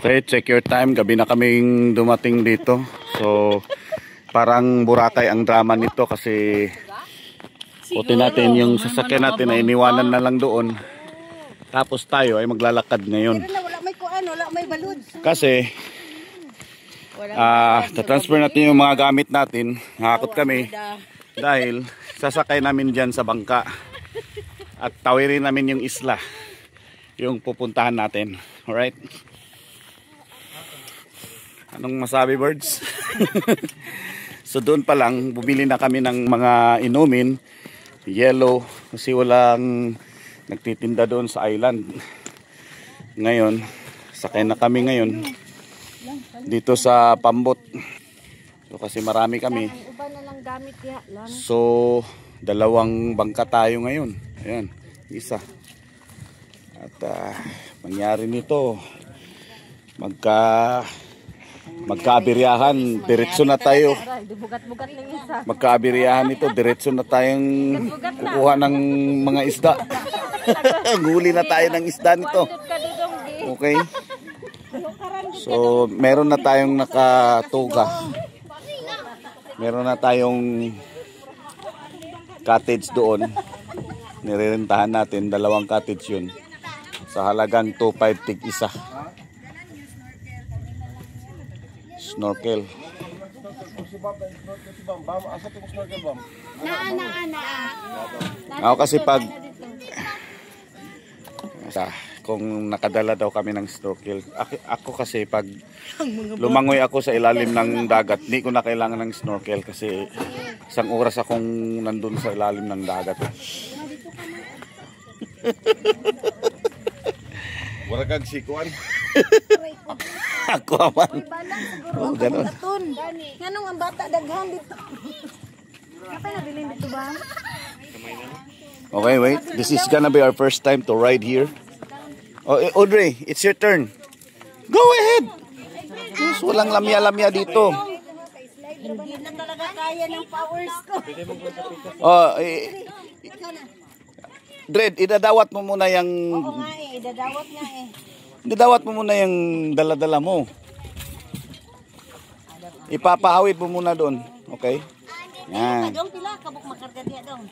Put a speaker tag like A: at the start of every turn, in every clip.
A: Okay, check your time. Gabi na kaming dumating dito. So, parang Boracay ang drama nito kasi puti natin yung sasakyan natin ay iniwanan na lang doon. Tapos tayo ay maglalakad ngayon. Kasi, transfer natin yung mga gamit natin. Nakakot kami dahil sasakay namin dyan sa bangka. At tawirin namin yung isla. Yung pupuntahan natin. Alright? Anong masabi, birds? So doon pa lang bumili na kami ng mga inumin, yellow, kasi walang nagtitinda doon sa island. Ngayon sakay na kami ngayon dito sa Pambot. So kasi marami kami, so dalawang bangka tayo ngayon. Ayan, isa. At mangyari nito magkaabiryahan, diretso na tayo. Magkaabiryahan ito, diretso na tayong kukuha ng mga isda. Huli na tayo ng isda nito. Okay. So, meron na tayong nakatuga. Meron na tayong cottage doon. Nirerentahan natin, dalawang cottage yun. Sa halagang 2.5 tig isa. Snorkel. Ako kasi pag kung nakadala daw kami ng snorkel, ako kasi pag lumangoy ako sa ilalim ng dagat, hindi ko na kailangan ng snorkel kasi isang oras akong nandun sa ilalim ng dagat. Wala kang sikuan. Ako aman. Oh, ganun.
B: Nganong ang bata daghan dito. Kapay nabilin dito ba?
A: Okay, wait. This is gonna be our first time to ride here. Oh, Audrey, it's your turn. Go ahead. Yes, walang lamya-lamya dito.
B: Hindi na talaga kaya ng powers ko.
A: Oh, Dred, idadawat mo muna yung...
B: Oo nga eh, idadawat nga eh.
A: Idadawat mo muna yung dala-dala mo. Ipapahawid mo muna doon. Okay? Yan.
B: Dong pila, kabuk makarga diya dong.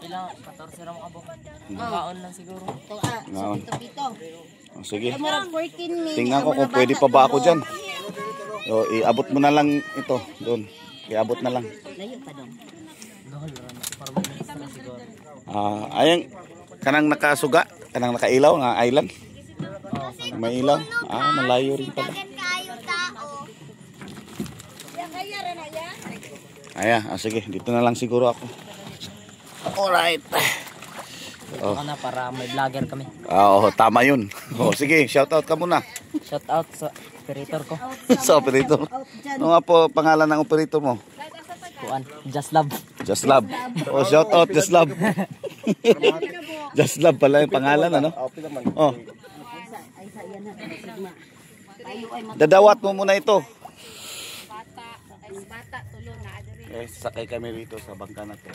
C: Pila, 14 ra mo kabuk. Baon lang siguro.
B: Pito.
A: Oh, sige.
B: Tingnan
A: ko kung pwede pa ba ako dyan. So, iabot mo na lang ito. Doon. Iabot na lang.
B: Layo pa dong.
A: Ayang kanang nakasuga, kanang nakailaw nga island. May ilaw. Malayo rin pala. Sige, dito na lang siguro ako. Alright.
C: Oh. Na para may vlogger kami.
A: Tama yun. Sige, shout out ka muna.
C: Shout out sa operator ko.
A: Sa operator. Ano nga po pangalan ng operator mo?
C: Kuan, Just Love.
A: Just Love. Shout out Just Love. Just Love pala yung pangalan, ano? Oh. Dadawat mo muna ito. Sakay kami rito sa bangka na to.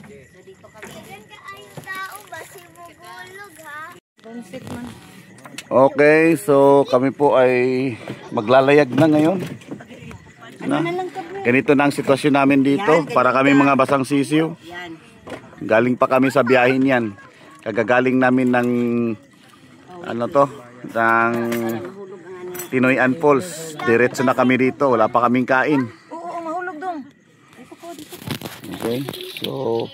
A: Okay, so kami po ay maglalayag na ngayon. Ganito na ang sitwasyon namin dito. Para kami mga basang sisiw. Galing pa kami sa biyahin yan. Kagagaling namin ng ng Tinoyan Falls. Diretso na kami dito. Wala pa kaming kain.
B: Oo, mahulog dong.
A: Okay, so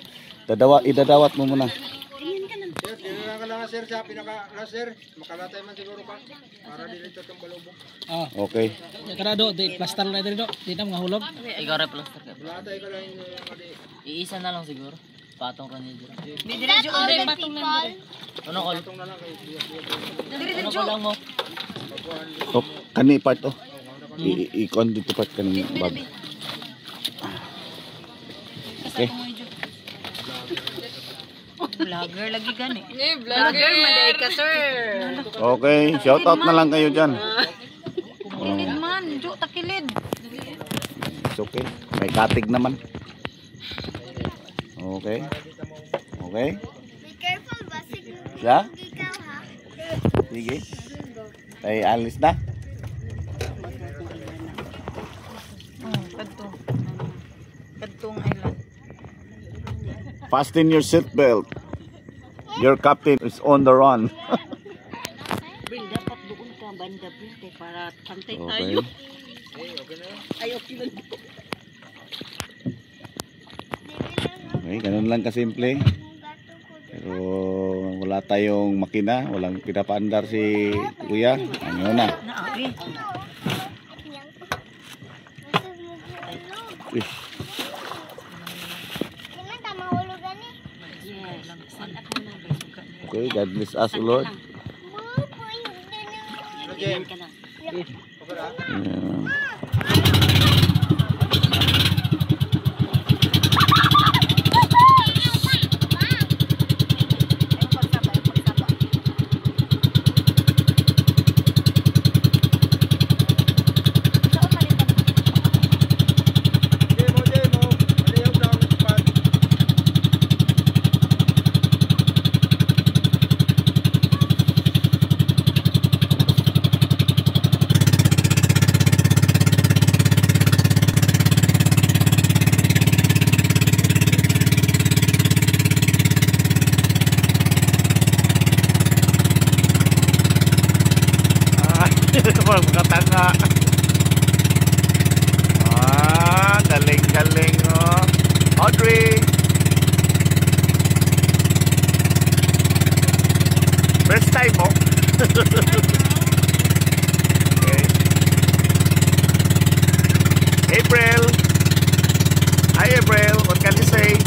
A: idadawat mo muna.
D: Sir, sa pinaka-laser, makalatay man siguro pa para dito tong balubog.
A: Okay.
E: Karado, di plaster na dito. Dito mga hulog.
C: Ikaw ra plaster ka.
D: Latay ka lang
C: Iisa na lang siguro. Patong ra niya dito.
B: Diretso ulit patong na.
C: Ano ko?
D: patong na lang kay
C: Ano ko lang mo?
A: So, kani part to. I-con dito part kani bag. Okay.
B: Vlogger lagi gani. Vlogger maday ka, sir.
A: Okay, shout out na lang kayo diyan.
B: Takilid man, jo takilid.
A: It's okay. May katig naman. Okay. Okay.
F: Be careful ba?
A: Yeah?
F: Ikaw ha?
A: Sige. Ay, alis na.
B: Kadtong island.
A: Fasten your seatbelt. Your captain is on the run.
B: Bring, dapat doon ka banda, Bring, para pantay
A: Okay.
B: tayo. Ay, okay lang.
A: Okay, ganun lang kasimple. Pero wala tayong makina, walang pinapaandar si Kuya. Ano na?
B: Naagi.
A: Ish. Okay, God bless us, Lord.
D: James.
A: Yeah. Parang makatanga. Galing-galing, oh. Audrey! First time, oh. Okay. April! Hi, April. What can you say?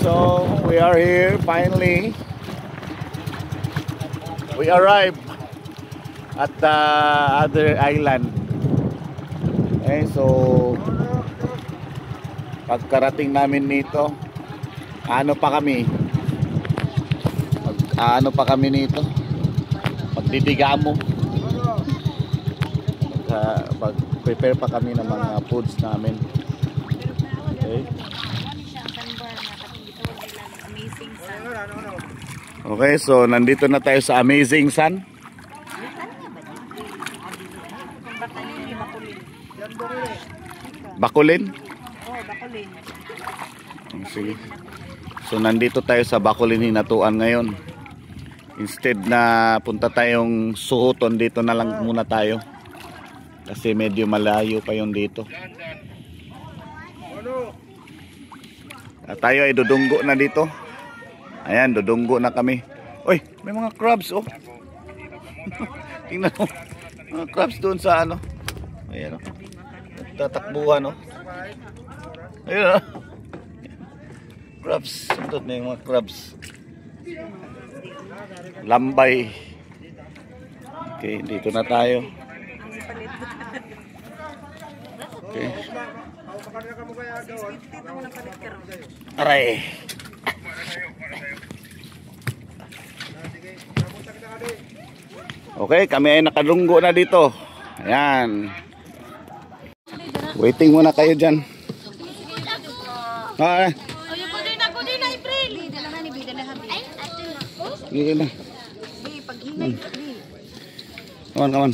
A: So we are here finally. We arrived at the other island. Okay, so pagkarating namin nito, ano pa kami nito? Magdidigamo. Mag-prepare pa kami ng mga foods namin. Okay. Okay, so nandito na tayo sa Amazing Sun. Bakulin?
B: Oh, Bakulin.
A: Sige. So nandito tayo sa Bacolod Hinatuan ngayon. Instead na punta tayong Suhuton, dito na lang muna tayo. Kasi medyo malayo pa yung dito. Tayo ay dudunggo na dito. Ayan, dudunggo na kami. Uy, may mga crabs oh. Tingnan mo. Mga crabs doon sa ano. Ayan oh. Tatakbuhan oh. Ayan oh. Crabs. Ito na yung mga crabs. Lambay. Okay, dito na tayo. Okay. Aray. Okay, kami ay nakalunggo na dito. Ayan. Waiting muna kayo dyan. Ah, Hindi na. Come on, come on.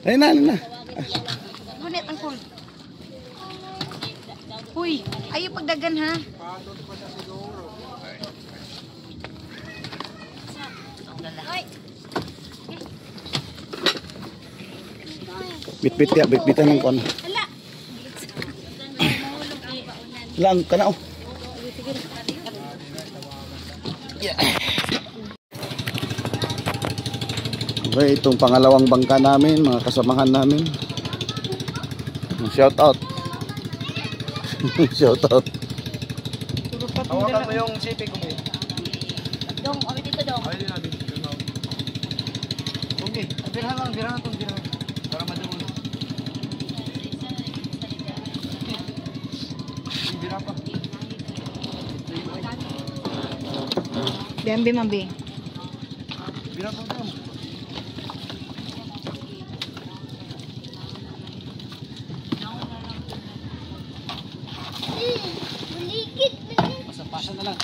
A: Ayun na, ayun na.
B: Gunit ang cool. Huy, ayaw pagdagan ha.
A: Bit-bit ya, bit-bitan ng kon. Lang ka na oh. Yeah. Okay, itong pangalawang bangka namin, mga kasamahan namin. Shout out. Shout out.
D: Hawakan mo yung sipi ko.
B: Dong, kami dito dong.
D: Ayun natin. Okay, birahan lang, birahan itong birahan. Para madulo. Birahan pa.
B: Bambi, mambi.
D: Birahan pa.
E: Pasa na lang.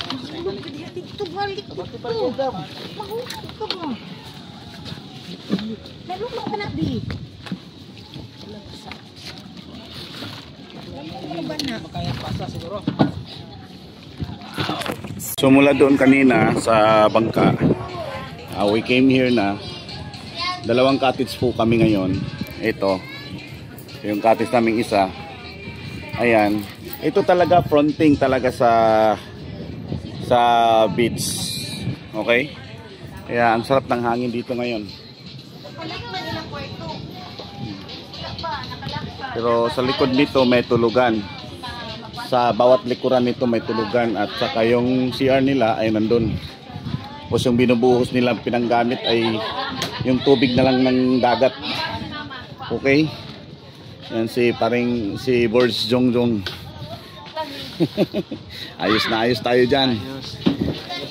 B: Dito balik dito. Mahulog ka ba? Nalulong ka na, Bi.
E: Makaya pasa siguro.
A: So mula doon kanina sa bangka, we came here na. Dalawang cottage po kami ngayon. Ito, yung cottage naming isa. Ayan, ito talaga fronting talaga sa beach. Okay? Kaya ang sarap ng hangin dito ngayon. Pero sa likod nito may tulugan. Sa bawat likuran nito may tulugan. At saka yung CR nila ay nandun. Tapos yung binubuhos nila pinanggamit ay yung tubig na lang ng dagat. Okay? Yan si Boris Jongjong. Ayos na ayos tayo dyan.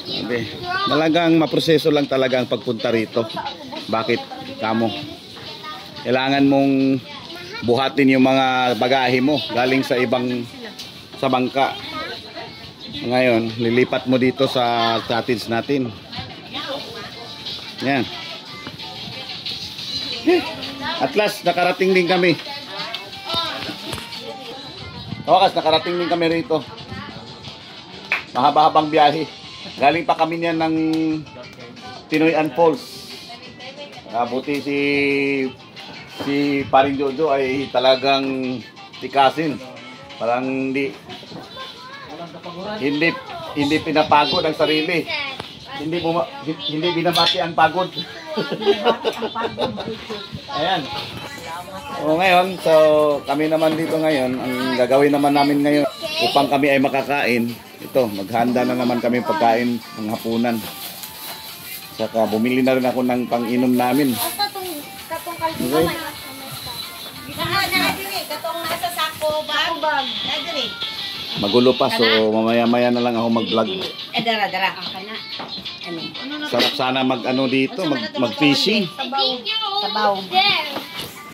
A: Okay. Talagang maproseso lang talaga ang pagpunta rito. Bakit? Kamo kailangan mong buhatin yung mga bagahe mo galing sa bangka. Ngayon lilipat mo dito sa cottage natin. Yan. At last nakarating din kami. Nakarating din kami rito. Mahaba-habang biyahe. Galing pa kami niyan ng Tinoyan Falls. Buti si Paring Jojo ay talagang tikasin. Parang hindi pinapagod ang sarili. Hindi binabati ang pagod. Ayan. O ngayon, so kami naman dito ngayon, ang gagawin naman namin ngayon upang kami ay makakain. Ito, maghanda na naman kami pagkain ng hapunan. Saka bumili na rin ako ng pang-inom namin. Okay. Magulo pa, so mamaya-maya na lang ako mag-vlog.
B: Dara.
A: Sarap sana mag-ano dito, mag-fishing.
B: Sabaw.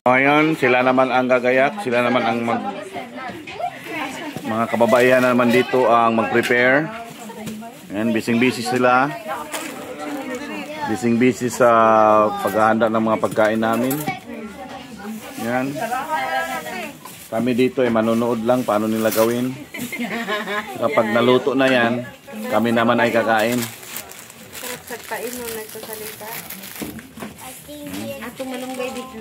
A: Ngayon, sila naman ang gagayak, sila naman ang mga kababayan na naman dito ang mag-prepare. Ayan, busy-busy sila. Busy-busy sa paghahanda ng mga pagkain namin. Ayan. Kami dito ay manonood lang paano nila gawin. Kapag naluto na yan, kami naman ay kakain.
B: Sarap sa painom nagsasalita. Ato malunggay dito.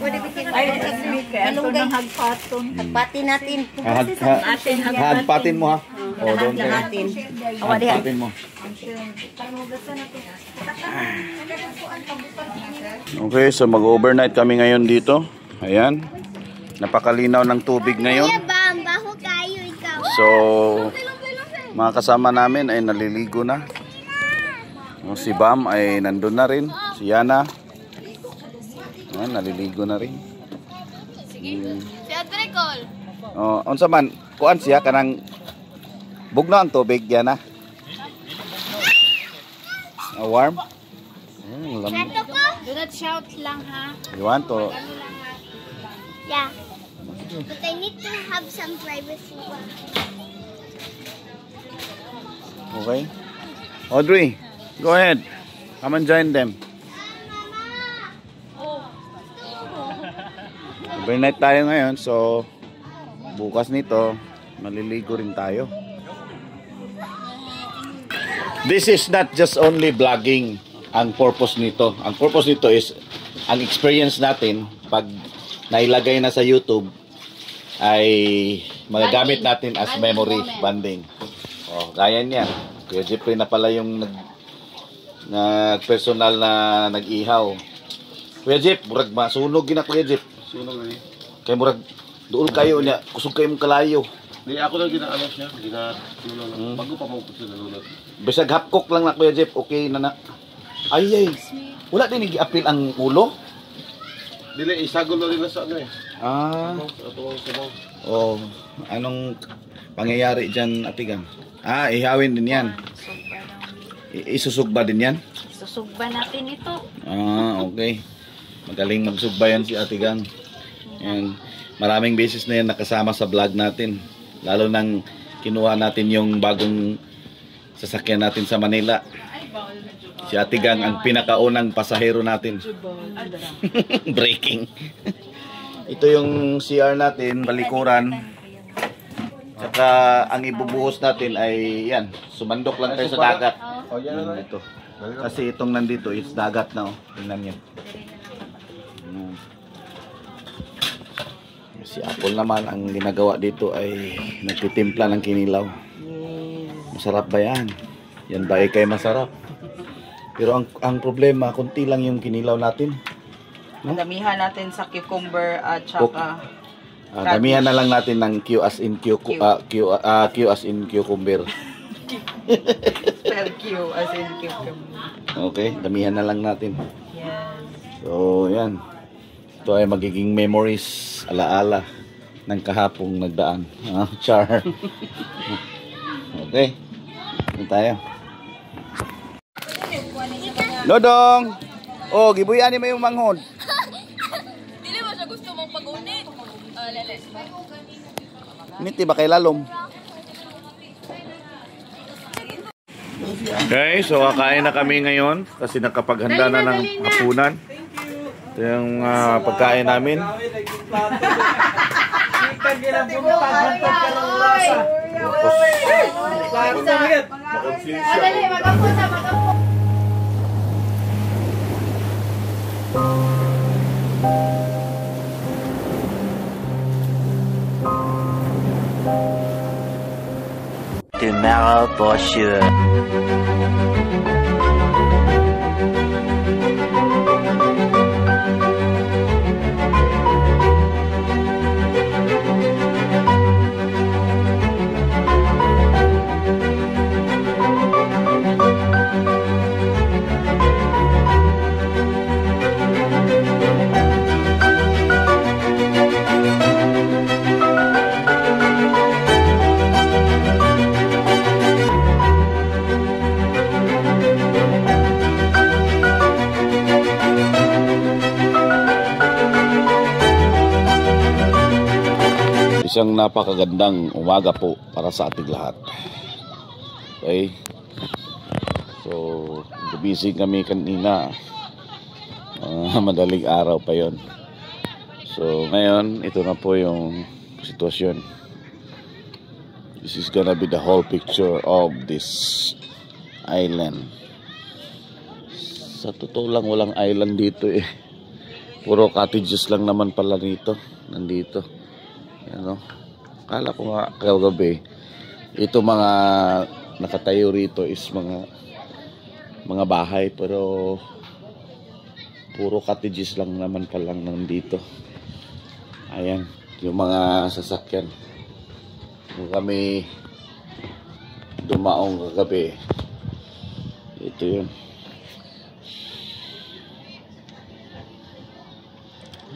B: Pwede bikin malunggay. Hagpati natin.
A: Hagpatin mo ha. O, doon kayo.
B: Natin.
A: Hagpatin mo. Okay, so mag-overnight kami ngayon dito. Ayan. Napakalinaw ng tubig ngayon. So, mga kasama namin ay naliligo na. Si Bam ay nandun na rin. Si Yana. Ayan, naliligo na rin.
F: Si Adrecol.
A: Unsa man, kuan siya kanang bugno ang tubig, Yana. Warm?
F: Do not shout lang ha.
A: You want to?
G: Yeah. But I need to have some privacy.
A: Okay. Audrey, go ahead. Come and join them. Overnight tayo ngayon, so bukas nito, maliligo rin tayo. This is not just only vlogging ang purpose nito. Ang purpose nito is ang experience natin pag nailagay na sa YouTube ay magagamit natin as memory bonding. Oh, gaya niya. Kuya Jeffrey na pala yung nag-personal na nag-ihaw. Kuya Jeff, murag masunog gina Kuya Jeff.
H: Sunog na niya.
A: Kaya murag doon kayo niya, kusog kayo mong kalayo.
H: Di ako lang ginaano siya, gina bago pa mo sa nalunod.
A: Bisag hapkok lang na Kuya Jeff, okay na na. Ay. Wala din i-appeal ang ulo.
H: Dili isagol na nila sa ano eh.
A: Ito sabaw. Oh, anong pangyayari diyan, Atigang? Ihawin din 'yan. Isusugba din 'yan?
F: Susugba natin ito.
A: Okay. Magaling magsugba yan si Atigang. Yan. Maraming beses na yan nakasama sa vlog natin. Lalo nang kinuha natin yung bagong sasakyan natin sa Manila. Si Atigang ang pinakaunang pasahero natin. Breaking. Ito yung CR natin, balikuran. Tsaka ang ibubuhos natin ay yan, sumandok lang tayo sa dagat. Ito. Kasi itong nandito is dagat na. Tingnan niyo. Si Apple naman ang ginagawa dito ay nagtitimpla ng kinilaw. Masarap ba yan? Yan ba ay kay masarap? Pero ang problema, konti lang yung kinilaw natin. No?
I: Damihan natin sa cucumber at saka
A: damihan na lang natin ng Q as in cucumber.
I: Spell Q as in cucumber.
A: Okay, damihan na lang natin.
I: Yes.
A: So, yan. Ito ay magiging memories, alaala ng kahapong nagdaan. Char. Okay. Ito tayo. Lodong! Oh, gibuyan mo yung manghod.
F: Dili mo siya gusto mong pag-unit. Leles.
A: Niti ba kay lalom? Okay, so kakain na kami ngayon kasi nakapaghanda na ng hapunan. Ito yung pagkain namin.
J: Tomorrow for sure.
A: Isang napakagandang umaga po para sa ating lahat. Okay? So, busy kami kanina. Madaling araw pa yon. So ngayon, ito na po yung sitwasyon. This is gonna be the whole picture of this island. Sa totoo lang, walang island dito eh. Puro cottages lang naman pala nito. Nandito. Yan o. Kala ko nga kagabi, ito mga nakatayo rito is mga bahay, pero puro cottages lang naman palang nandito. Ayan, yung mga sasakyan. Kung kami dumaong kagabi, ito yun.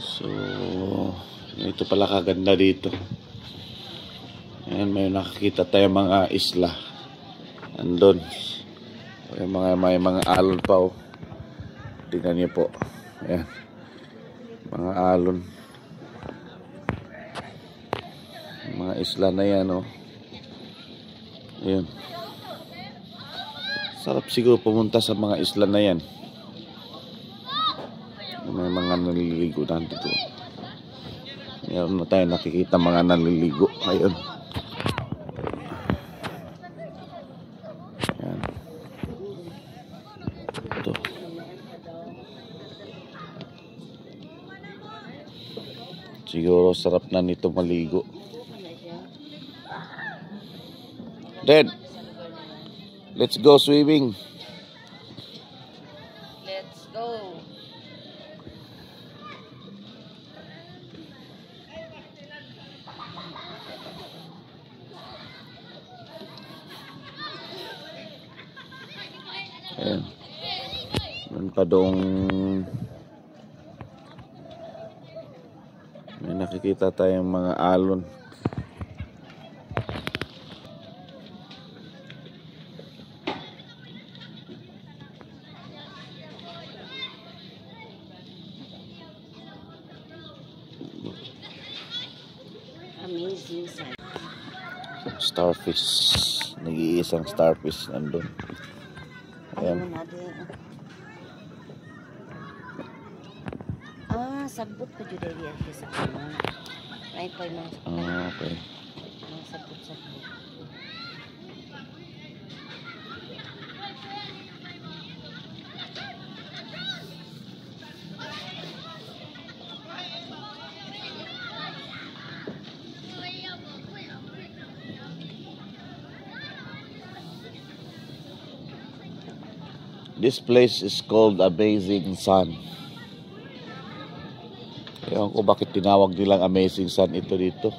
A: So, ito pala kaganda dito. Ayan, may nakakita tayo mga isla. Andun. May mga alon pa oh. Tingnan niyo po. Ayan. Mga alon. Mga isla na yan oh. Ayan. Sarap siguro pumunta sa mga isla na yan. May mga naliligo dito. Meron na tayo nakikita mga naliligo. Ayun. Ayan. Ito. Siguro sarap na nito maligo. Dad, let's go swimming.
I: Let's go.
A: Ayan. Meron pa doong may nakikita tayong mga alon.
B: Amazing sight.
A: Starfish. Nag-iisang starfish nandun. Ayan.
B: Sabot pa jud diri sa ano. Ay pa mga
A: Okay.
B: mga sabot.
A: This place is called Amazing Sun. Ewan ko bakit tinawag nilang Amazing Sun ito dito.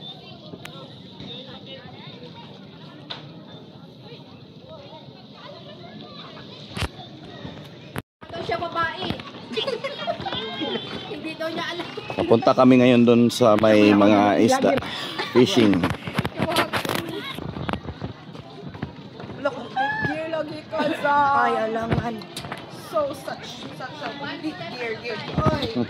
F: Ito siya babae. Hindi daw niya alam.
A: Papunta kami ngayon doon sa may mga isda. Fishing.
I: Look, gear lagi ka sa...
B: Ay alangan.
I: So, such a big gear. Oy.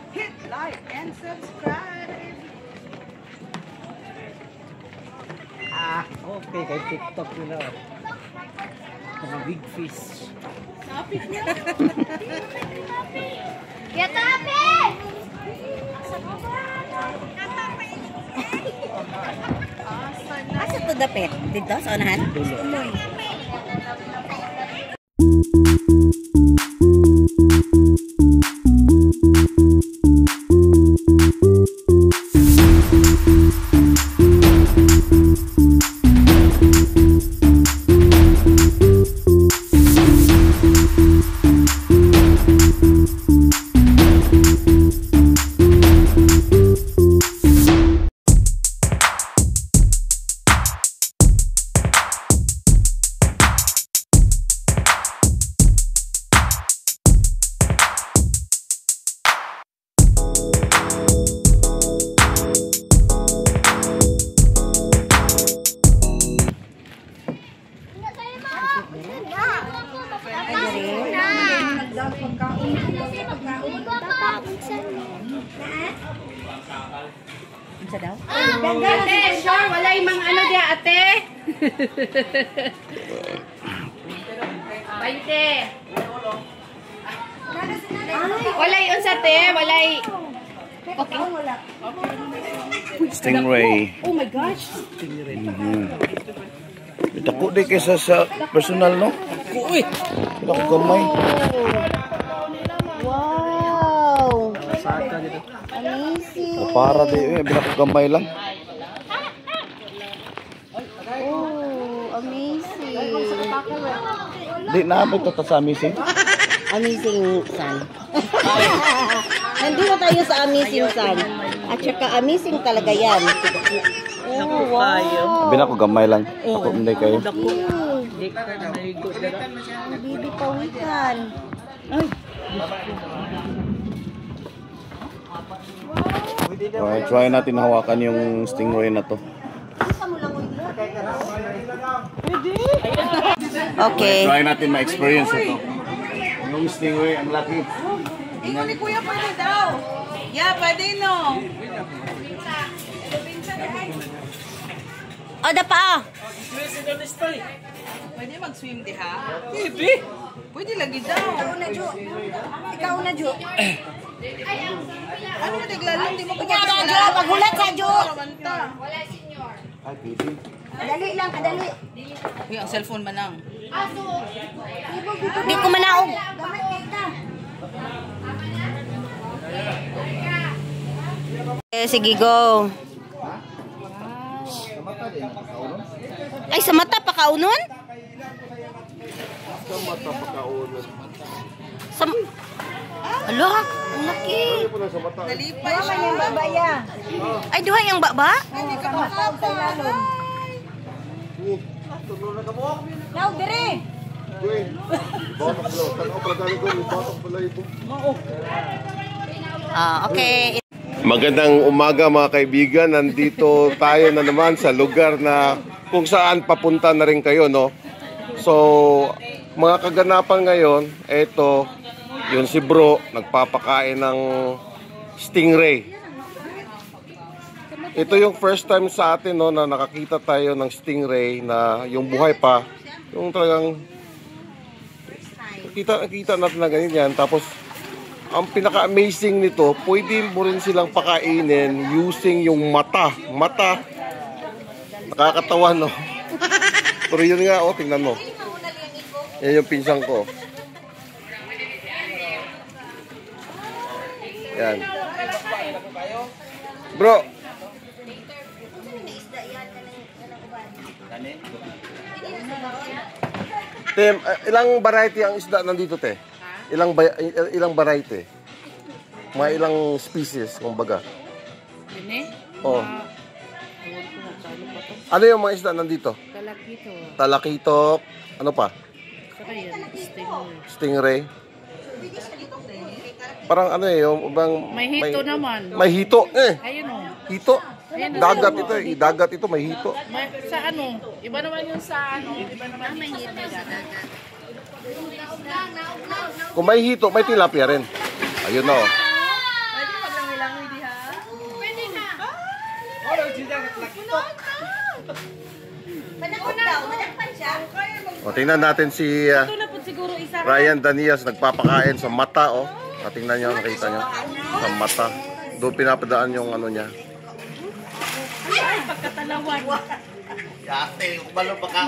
I: Hit like and subscribe.
E: Okay, kay TikTok nila. Mga big fish.
G: Ya tapi.
B: Asa to dapit? Dito sa unahan? Sa daw?
F: Ate, sure, wala yung mga ano diya, ate. Walay unsa te, walay.
A: Stingray.
B: Oh my gosh.
A: Dako di kaysa sa personal, no? Uy! Dako gamay.
B: Wow. Amazing.
A: Para di, binako gamay lang.
B: Oh, amazing.
A: Di naabot ito sa amazing.
B: Amazing Sun. Nandito tayo sa Amazing Sun. At saka amazing talaga yan. Oh, wow.
A: Binako gamay lang. Ako hindi kayo.
B: Bibi pawikan.
A: Okay, try natin hawakan yung stingray na to.
B: Okay.
A: Try natin ma-experience ito. Yung stingray, ang laki.
I: Ingon ni Kuya, pwede daw. Yeah, pwede no.
B: O, dapa.
I: Pwede mag-swim di ha? Pwede. Pwede lagi daw. Ikaw na, Jo. Ano na tiglalong? Di mo ko
B: Ikaw na, Jo. Magulat sa Jo.
A: Ay, pwede.
B: Kadali lang, kadali.
I: Uy, ang cellphone manang.
B: Di ko manaog. Sige, go. Ay, sa mata pa kaunon?
H: Sa mata pagkaunan.
B: Sa... Alo, ang laki.
I: Nalipay siya.
B: Ay, duha yung baba?
I: Hindi ka makapay.
B: Now, dire.
H: Uy, batok pala. Tanaw pala galing ko. Batok pala ito.
B: Okay.
H: Magandang umaga mga kaibigan. Nandito tayo na naman sa lugar na kung saan papunta na rin kayo, no? So, mga kaganapan ngayon, eto, yun si bro, nagpapakain ng stingray. Ito yung first time sa atin, no, na nakakita tayo ng stingray na yung buhay pa. Yung talagang kita natin na ganyan. Tapos, ang pinaka-amazing nito, pwede mo rin silang pakainin using yung mata. Mata. Nakakatawa, no? Pero yun nga, oh, tingnan mo. Yan yung pinsang ko. Yan. Bro. Tim, ilang variety ang isda nandito, te? Ilang variety? Mga ilang species, kumbaga?
I: Ini?
H: Oh. Ano yung mga isda nandito?
I: Talakito.
H: Talakitok. Ano pa?
I: Saka yan,
H: Stingray. Parang ano eh, yung bang...
I: May hito naman.
H: May hito.
I: Ayun o.
H: Hito. Dagat ito eh. Dagat ito, may hito.
I: Sa ano? Iba naman yung sa ano? Iba naman yung sa dagat.
H: Kung may hito, may tilapia rin. Ayun na oh.
I: Pwede maglangi-langi di ha? Pwede na.
H: O, tingnan natin si Ryan Danias nagpapakain sa mata oh. Tingnan nyo, nakita nyo. Sa mata. Doon pinapadaan yung ano niya.
I: Ay, pagkatalawan.
A: Yate, kumalo pa ka.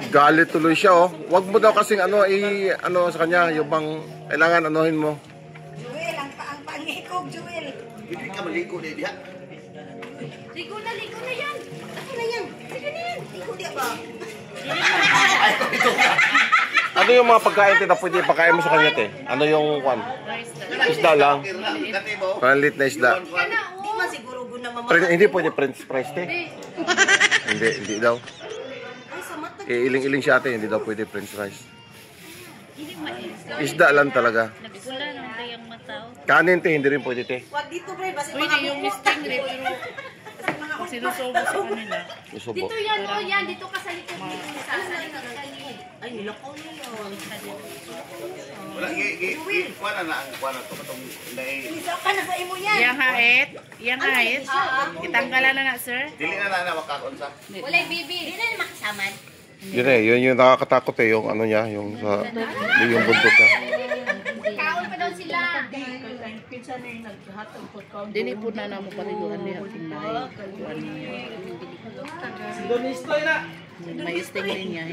H: Galit tuloy siya oh. Wag mo daw kasing ano ano sa kanya, yung bang kailangan anuhin mo.
B: Joel, ang pangikog, Joel.
A: Hindi ka maligo na diha.
B: Ligo na yan. Ako na yan. Ligo na yan. Ligo di ba?
H: Ano yung mga pagkain na pwede pakain mo sa kanya, te? Ano yung kwan? Isda lang. Panlit na isda.
B: Di man siguro guna mama.
H: Hindi pwede french fries, te. Hindi daw. Iling-iling siya, te. Hindi daw pwede french fries. Isda lang talaga. Kanin, te. Hindi rin pwede, te.
B: Wag dito, pre. Basta
I: Pwede yung stingray pero sinusubo sa kanila.
H: Isubo.
F: Dito yan, oh yan. Dito ka sa likod.
B: ay, nilakaw na yun.
A: Wala, kuha na ang kuha na ito. Itong
B: Isa ka na sa imo yan.
I: Yang hait. Itanggalan na na, sir.
A: dili na makakon sa.
F: Walay bibi.
B: Hindi na makisaman.
H: Yun eh, yun yung nakakatakot eh, yung ano niya, yung sa yung buntot niya.
G: Kaon pa daw sila.
I: Dili po na namo paliguan niya tingnan. May stingray niya.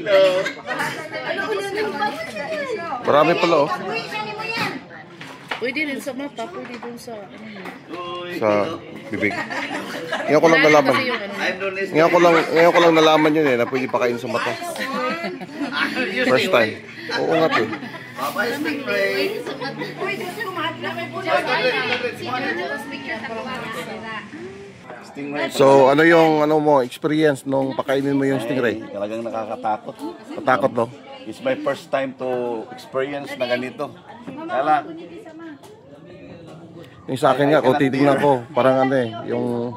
H: Marami pala oh.
I: Pwede rin sa mata, pwede din sa
H: Sa bibig. Ngayon ko lang nalaman. Ngayon ko lang nalaman yun eh, na pwede pakain sa mata. First time. Oo nga to. So, ano yung mo experience nung pakainin mo yung stingray?
A: Talagang nakakatakot.
H: Matakot no?
A: It's my first time to experience na ganito. Kala,
H: Yung sa akin nga, kung titignan ko, parang ano eh, yung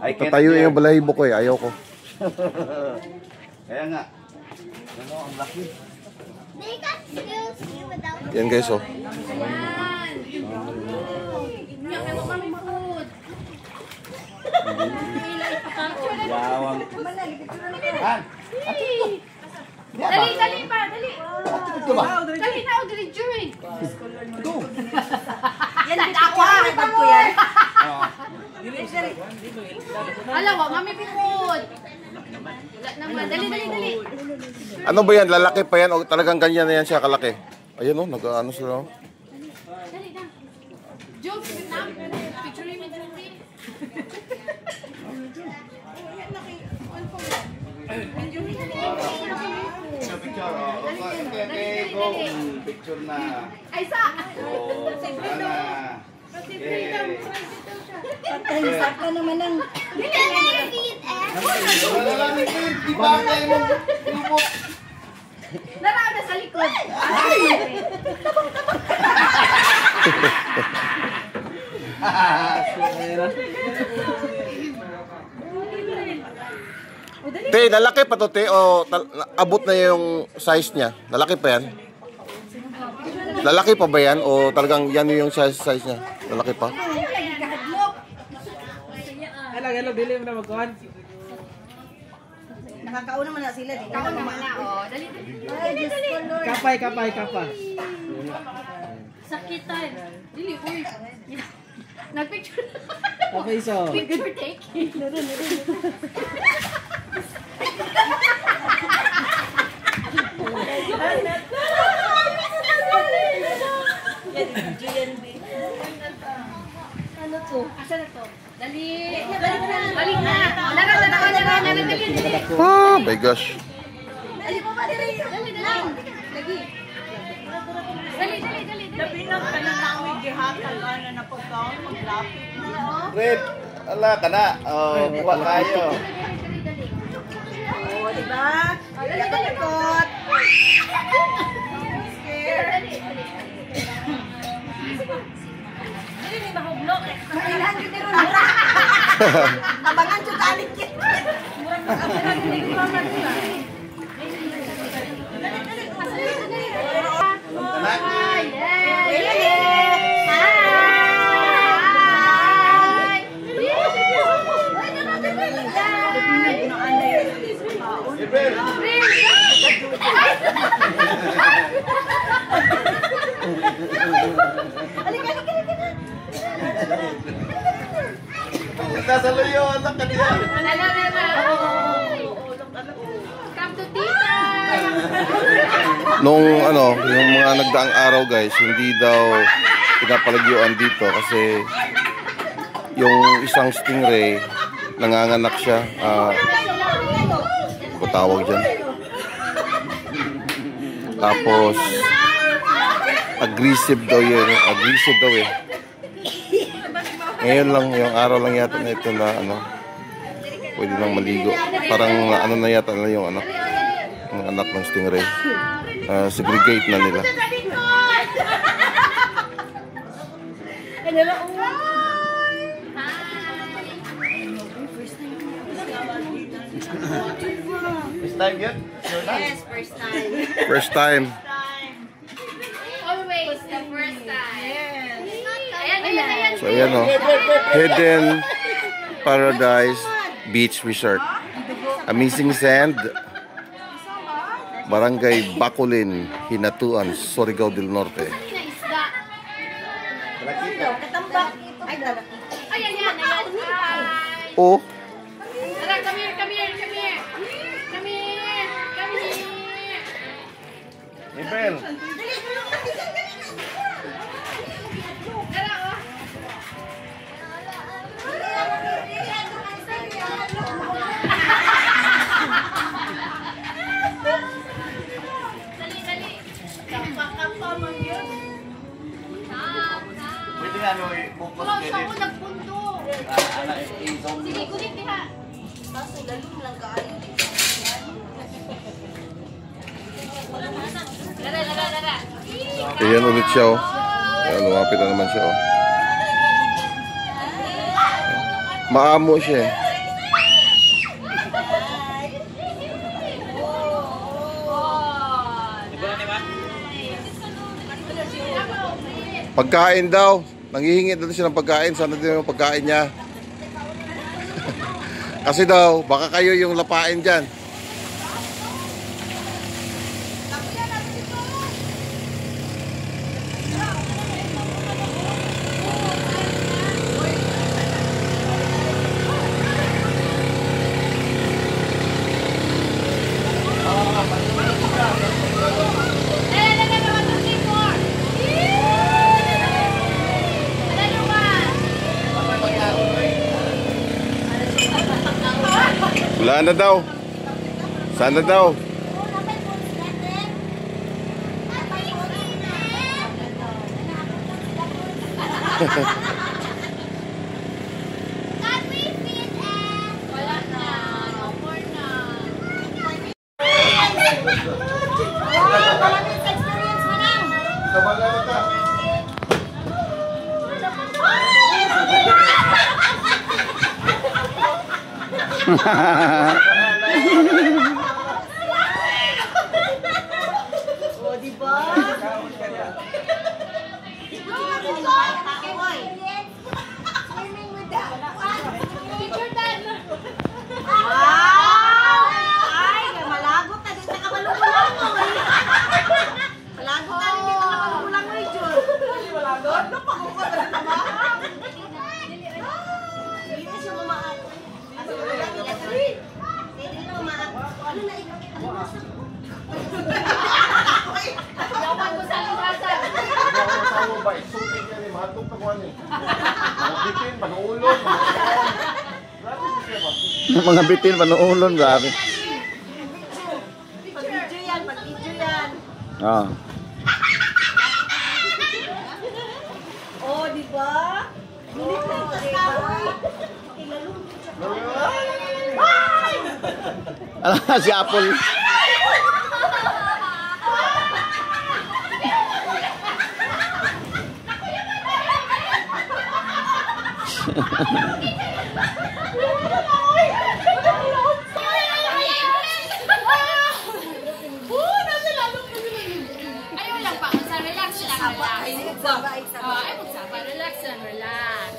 A: I can't
H: tatayo
A: bear.
H: yung balahibo ko eh, ayaw ko.
A: Kaya nga. Ano, ang laki.
G: They got still see without
H: Yan guys oh.
A: Yawang. Han,
F: Dali, dali pa, dali. Dali na, dali, Joy.
B: Yan, ako ha. Ibag ko yan.
F: Alawa, mami pipod. Wala naman. Dali, dali, dali.
H: Ano ba yan? Lalaki pa yan o talagang ganyan na yan siya kalaki? Ayun oh, nag-ano sila oh.
F: Dali na. Joe, na. Picture mo dali.
A: Okay, go. Picture na.
F: Ay, sa.
A: Oh, sana.
B: Start na naman ng...
F: Laraw na sa likod.
H: Te, lalaki pa to te o abot na yung size niya? Lalaki pa yan? Lalaki pa ba yan o talagang yan yung size niya? Lalaki pa?
I: Hello, dili mo na magkuhan.
B: Nakakauna man na sila. Di
F: Ikaw naman na, oh. Dali, dali.
B: Ay, Diyos ko, Lord.
I: Kapay.
F: Sakitan. Dili, uy. Nagpicture.
I: Kapay so.
F: Picture taking.
B: Ano to?
F: Asa na to? Dali. Dali na. Dali.
H: Ah, my gosh.
B: Dali pa ba? Dali.
F: Dali. Lagi. Dali.
I: Napinang ka na namin gihatag ana na pagkaon maglapit.
A: Red, ala ka na. Oh, buwa kayo.
B: Oo, diba? Kalikot.
F: Dali ni mahugno.
B: Mainan yun ni Ron. Tabangan yun kalikit.
A: Nasa luyo, anak ka niya.
F: Come to tita.
H: Nung yung mga nagdaang araw guys, hindi daw pinapalagyuan dito kasi yung isang stingray nanganganak siya. Ano ba tawag dyan? Tapos aggressive daw yun. Aggressive daw eh. Ngayon lang, yung araw lang yata na ito na pwede nang maligo. Parang na yata na yung anak ng stingray. Segregate na nila.
A: First time yun?
B: Yes, first time.
H: First time.
F: Always the first time. Ayan.
H: So ayan o. Hidden Paradise Beach Resort. Amazing sand. Barangay Bacolin, Hinatuan, Surigao del Norte.
B: Katambak. Ay, lalaki.
F: Ayan, yan. Ayan. Hi.
H: Oh,
F: Tara, come here, come here, come here. Come here, come here.
H: Ibel.
F: Tara, oh. Dali, dali. Kampa-kampa man yun.
A: Pwede nga nyo i-focus
F: Kurang
A: din.
F: siya ko nagpundo. Sige, kulit niya.
B: Kaso lalong lang kaayo.
F: Dara, dara, dara.
H: Ayan ulit siya, oh. Ayan, lumapit na naman siya, oh. Maamo siya, eh. Pagkain daw. Nanghihingi daw siya ng pagkain. Sana din yung pagkain niya. Kasi daw, baka kayo yung lapain dyan. Wala na daw. Sana daw.
F: Wala na. No more na.
B: O, diba?
F: Picture dad.
B: Wow! Ay, malagot na din sa kabalumulang mo. Malagot na din sa kabalumulang mo, Jun. Malagot? Napakukot na din ba? Hindi na siya mamaak. Ano na lang, hindi na mamaak. Ano na ipakita mo sa
F: Yawan mo sa lugasan.
A: Mga bitin, panuulon, grabe.
B: pag-video yan, pag-video yan.
A: Ah.
B: Oh, di ba? Hindi ko sa kahoy. Ilalong siya.
A: Ano si Apple?
F: Ayaw lang pa. Sa relax lang. Relax. Ay, magsaba. Relax lang. Relax.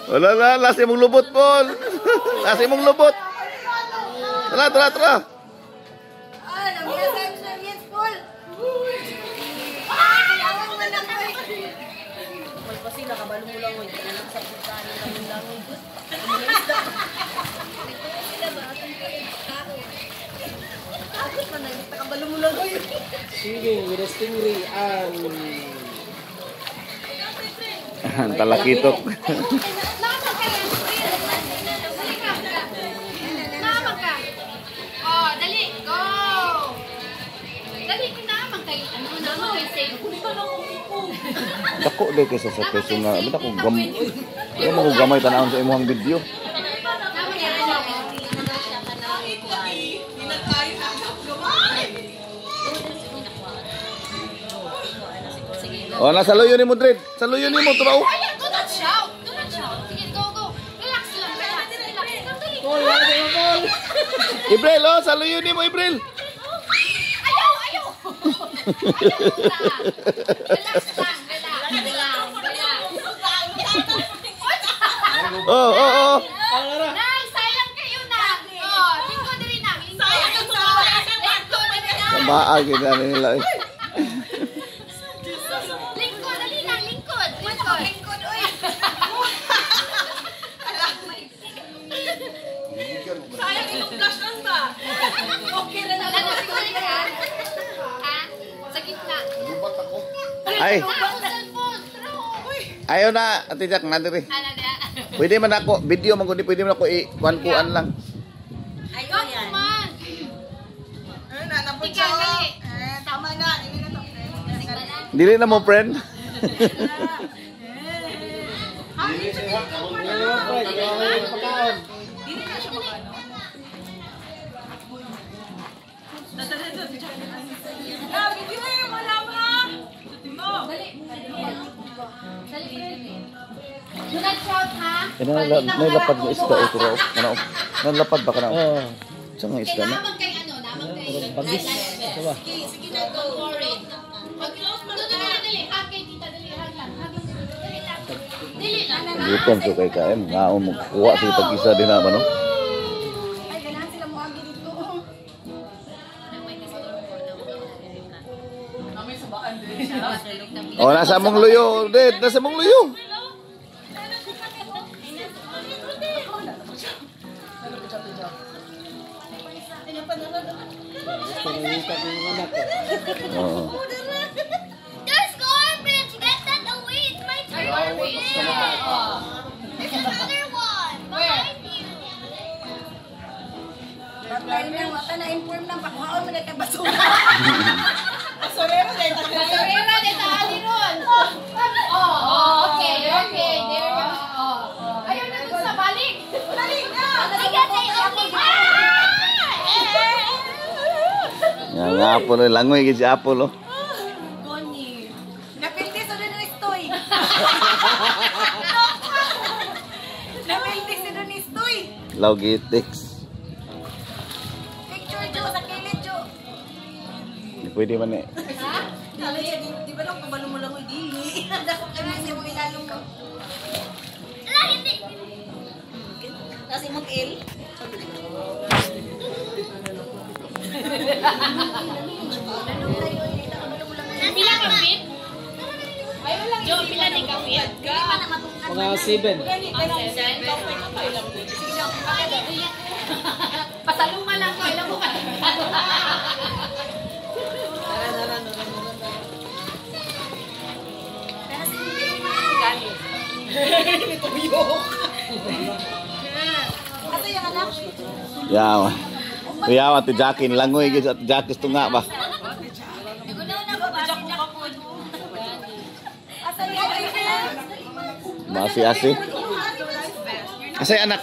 A: Wala na, last mong lubot, Paul. Last mong lubot. Tara, tara, tara.
B: Ah, namiyasan siya, yes, Paul. Ah, kailangan mo lang ko.
I: Kasi nakabalo mo lang, hindi ko lang sa puntaan ng lang.
B: Bakit man nakabalo mo lang ko.
E: Singing with a stingray and...
A: Talakitok.
F: Naamag ka yan. Dali ka. Naamag ka. Oh, dali. Go. Dali ka naamag kay. Ano naamag kay safe.
A: Dako deh kaysa sa peso nga. Ba't ako gamay? Ano mo gamay tanawon sa imuhang video?
F: Naamag yan.
A: O, nasa luyo ni mo, Dred. Sa luyo ni mo, turaw.
F: Ayan, do not shout. Do not shout. Sige, go, go. Relax lang. Relax. Relax. Dali.
A: Ibril, oh, sa luyo ni mo, Ibril.
F: Ayaw, ayaw. Ayaw muna. Relax lang. Relax. Relax. Relax.
A: Oh, oh, oh.
F: Nang, sayang kayo na. Oh, linggo na rin na. Linggo. Linggo na rin na.
A: Baag na nila.
F: Lingkod, dali lang, lingkod. Lingkod. Lingkod, uy.
I: Sayang yung flash lang ba? Okay na lang.
F: Ano, siguro ka? Ha? Sa gitna.
A: Ay,
F: Cellphone,
A: ayaw na, Ate Jack, nadiri.
F: Ano na?
A: Pwede man ako, video man kundi pwede man ako i-kuan lang.
B: Ayun yan.
F: Man.
I: Ayun na, napot
F: Ikaw,
I: siya.
F: dali.
I: Tama na. Hindi na to.
A: Dili na mo, friend.
I: Hindi na siya makano. Video na yung wala mo. Suti mo.
F: Dali, dali. Do not shout, ha?
A: May lapad na isda o turo. Ano? Nalapad ba ka na?
E: Oo.
A: Saan nga isda na?
F: Namang kay ano? Namang kay...
E: Bagis. Ito ba?
F: Sige na, go for it. Mag-close mo. Dali. Hug kay tita, dali. Hug lang. Dali lang. Dali lang.
A: Gutom ko kay Kain. Ngaon mo kuha sa pag-isa din naman, no?
F: Ay, ganahan sila mo agi dito.
A: Oh, nasa mong luyo, Dad. Nasa mong luyo. Oo.
G: There's garbage! Get that away! It's my turn! There's another one! Behind you!
B: Lain lang, wata na inform lang. Pakuhaon mo na kay basura.
I: Sorero din.
F: Sorera de tali ron. Oh, okay. There you go. Ayaw na dun sa balik. Balik na.
G: I got it! Okay!
A: Nga nga Apple, langoy gid si Apple, oh.
B: Goni. Napiltis o din ang istoy. Napiltis o din ang istoy.
A: Logitics.
B: Picture, Jo. Sa kilid, Jo.
A: Hindi pwede man eh.
B: Di ba lang kabalo mo lang o dili? Dako ka na siya mo ilalong ka.
G: Ala, hindi!
B: Kasi mo il.
F: Pila ka fit? Ayaw lang. Jo, pila ni ka fit?
E: Mga 7.
F: Pasalunga lang ko. Ilang mo ka.
B: Ato yung anak.
A: Yawa. Yawa, Ate Jackie. Langoy gid sa Ate Jackie ito nga ba?
B: Nagunaw na ba ba? Asa yung anak?
A: Masi-asi. Asay anak.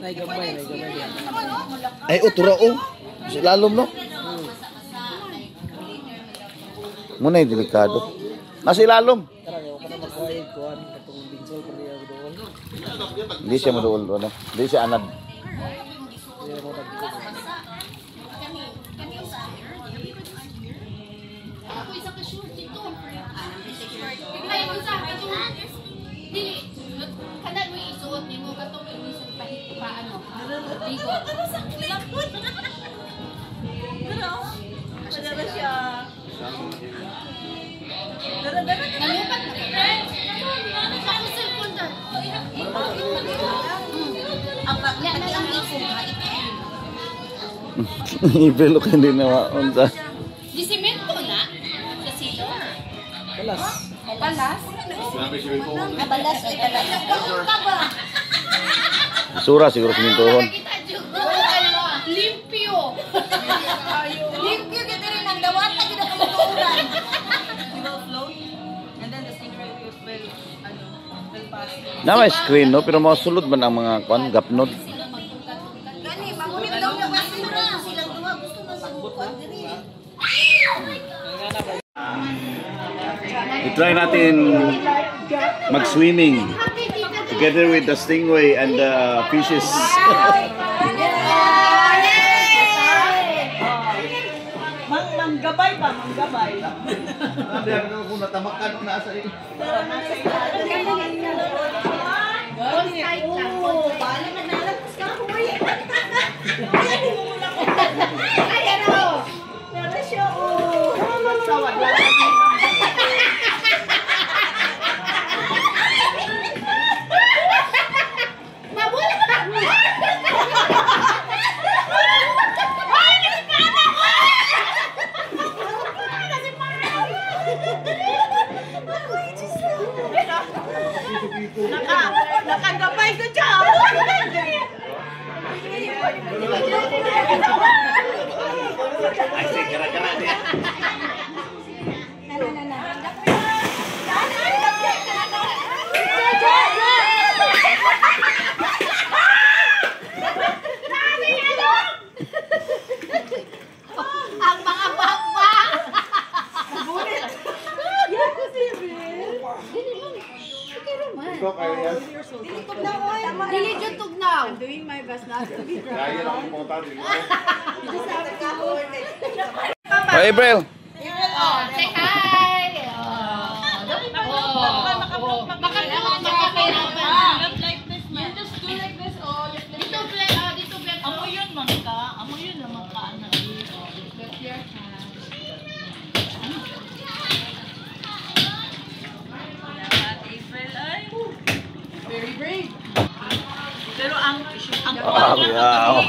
E: May gamay diyan.
A: Ay, utura, oh. Si lalom, no? Muna yung delikado. Nasa ilalom.
E: Tara, ako pa na magkuhay ko an katong binsol ko niya doon.
A: Hindi siya maduol, ano? Hindi siya anad.
E: Hindi mo tagko.
F: Ako isa ka shoot dito. Ay, isa ka dili. Kada mo isuot nimo katong isuot pa hito pa ano. Bigo.
B: Ano sa likod? Pero, madara siya. Dara-dara ka.
F: Nalupat na rin. Ako cellphone dyan.
B: Ang ipong ha,
A: Ibelo ka hindi nawaon sa...
F: Di simento na. Sa silo.
E: Kalas.
F: Palas.
B: Nabalas ay talaga. Ka ba?
A: Sura siguro simintuhon.
F: Kita juga. Limpyo.
B: Limpyo kita rin ang dawat na kita kumutuuran.
I: It will float. And then the stingray will pass.
A: Na may screen, no? Pero masulod man ang mga kwan, gapnod.
B: Gani, mamunit daw na basura. Silang duwa gusto na sa bukuan diri.
A: I-try natin mag-swimming together with the stingray and the fishes.
I: Manggabay pa, manggabay.
A: Sabi ako kung natamakan na sa iyo.
B: Bala na nalagpas ka ko.
F: Ay, ano?
B: Nakagabay ko siya.
A: Ay, sige, gara-gara niya.
F: Ang mga bakba!
H: Ito kayo yan.
F: Dili jud tugnaw.
B: I'm doing my best not to be
H: Kaya lang ang punta din.
A: Oh, April.
F: Oh, say hi! Like this, man. You just do like this, oh. Dito, dito, amo yun, mangka. Amo yun, mangka. Lift your hand. April, ay. Very brave. Pero ang
A: Wow.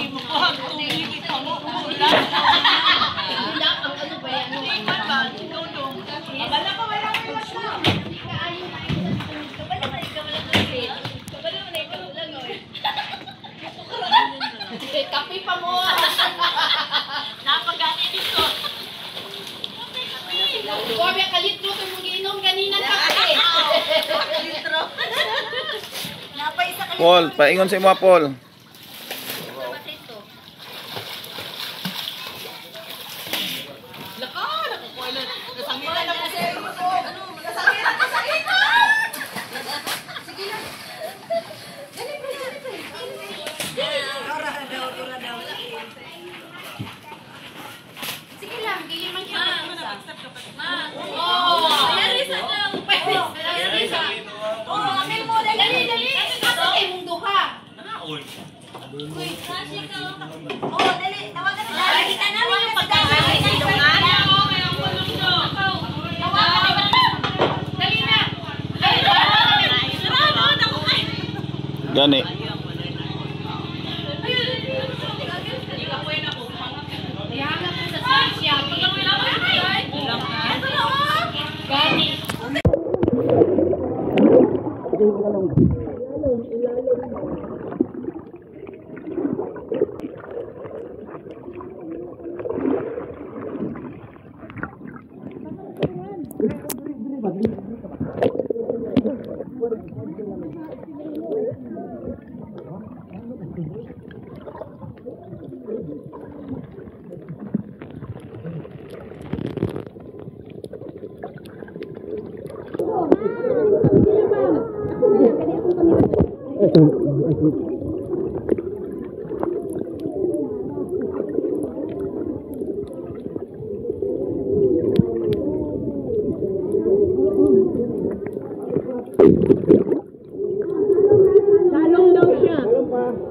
F: Kape pa mo. Napagani dito. Kuya kalitro ko mong giinom kanina kape. Kalitro.
A: Paul, paingon sa imo, Paul.
F: Sige lang, dili man siya. Oh, Larissa lang. Larissa. Oh, amil mo dali. Asa kay mong duha? Uy, kasi ka. Oh, dali. Tawagan na. Dali ka namin yung pagkain. Dali na.
A: Gani.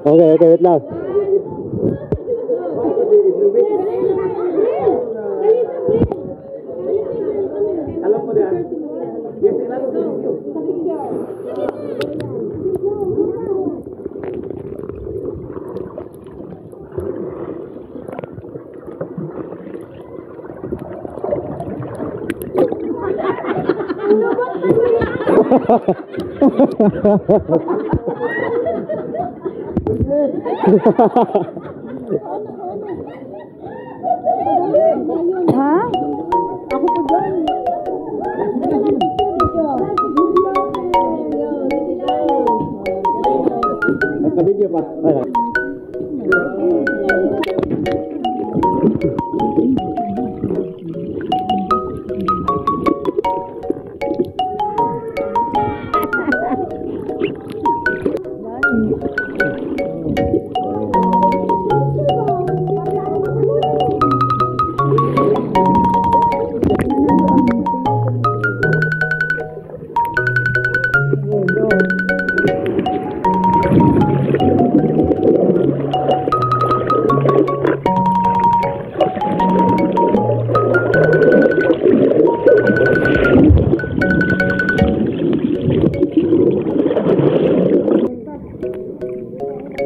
E: Okay, wait lang.
B: Ha? Ako po dyan.
E: Nagka-video pa.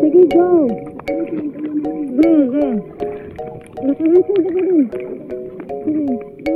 B: Sige, go. Go. Lakasan ka din. Sige, go.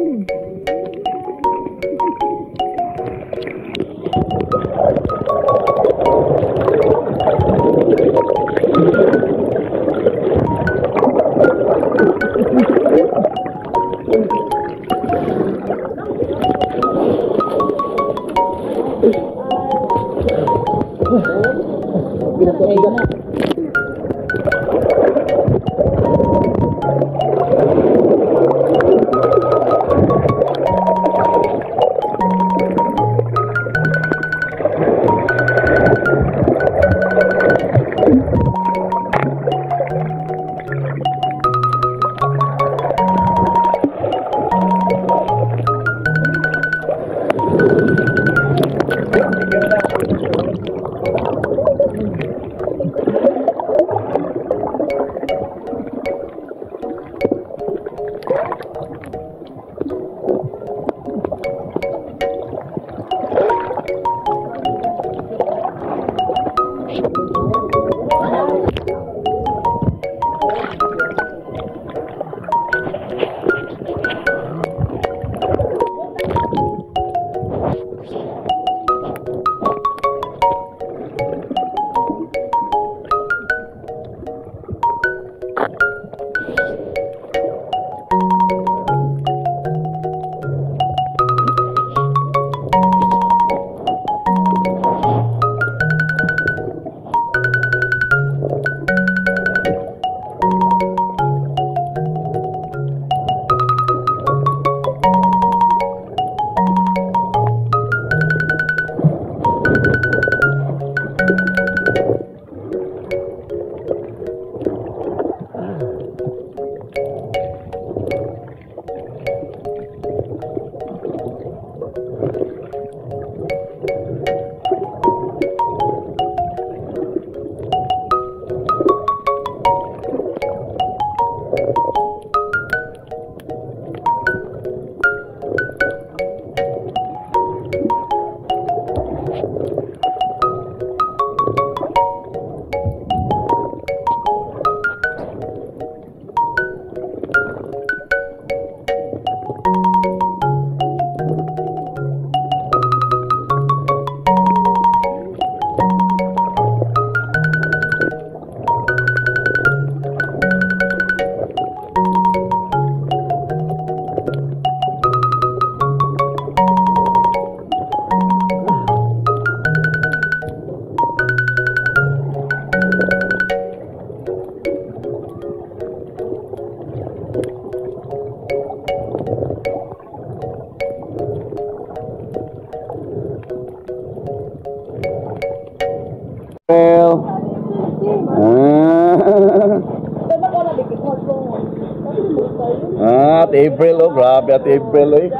A: At April, oh, grabe at April, eh.